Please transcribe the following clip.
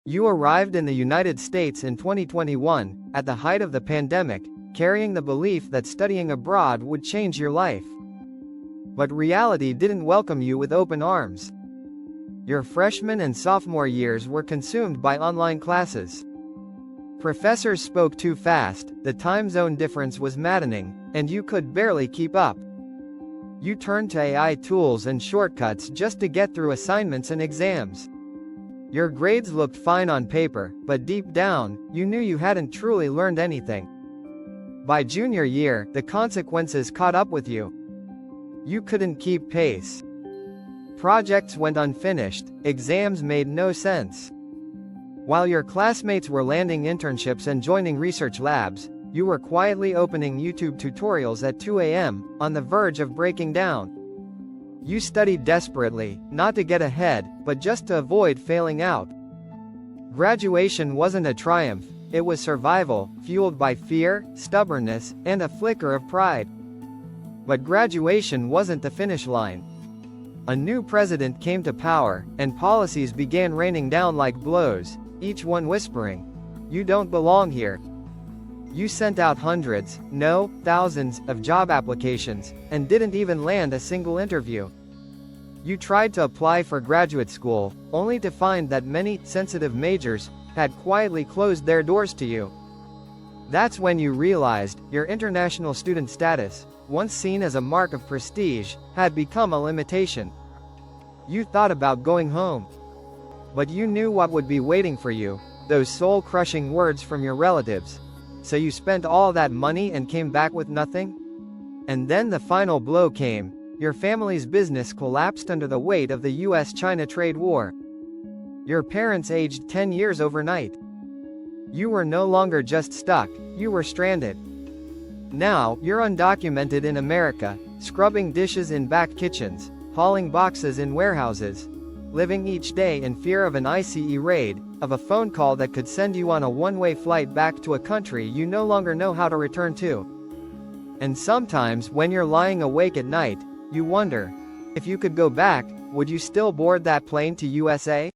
You arrived in the United States in 2021, at the height of the pandemic, carrying the belief that studying abroad would change your life. But reality didn't welcome you with open arms. Your freshman and sophomore years were consumed by online classes. Professors spoke too fast, the time zone difference was maddening, and you could barely keep up. You turned to AI tools and shortcuts just to get through assignments and exams. Your grades looked fine on paper, but deep down, you knew you hadn't truly learned anything. By junior year, the consequences caught up with you. You couldn't keep pace. Projects went unfinished, exams made no sense. While your classmates were landing internships and joining research labs, you were quietly opening YouTube tutorials at 2 a.m., on the verge of breaking down. You studied desperately, not to get ahead, but just to avoid failing out. Graduation wasn't a triumph, it was survival, fueled by fear, stubbornness, and a flicker of pride. But graduation wasn't the finish line. A new president came to power, and policies began raining down like blows, each one whispering, "You don't belong here." You sent out hundreds, no, thousands, of job applications, and didn't even land a single interview. You tried to apply for graduate school, only to find that many sensitive majors had quietly closed their doors to you. That's when you realized your international student status, once seen as a mark of prestige, had become a limitation. You thought about going home. But you knew what would be waiting for you, those soul-crushing words from your relatives. So you spent all that money and came back with nothing? And then the final blow came. Your family's business collapsed under the weight of the US-China trade war. Your parents aged 10 years overnight. You were no longer just stuck, you were stranded. Now, you're undocumented in America, scrubbing dishes in back kitchens, hauling boxes in warehouses, living each day in fear of an ICE raid, of a phone call that could send you on a one-way flight back to a country you no longer know how to return to. And sometimes, when you're lying awake at night, you wonder, if you could go back, would you still board that plane to USA?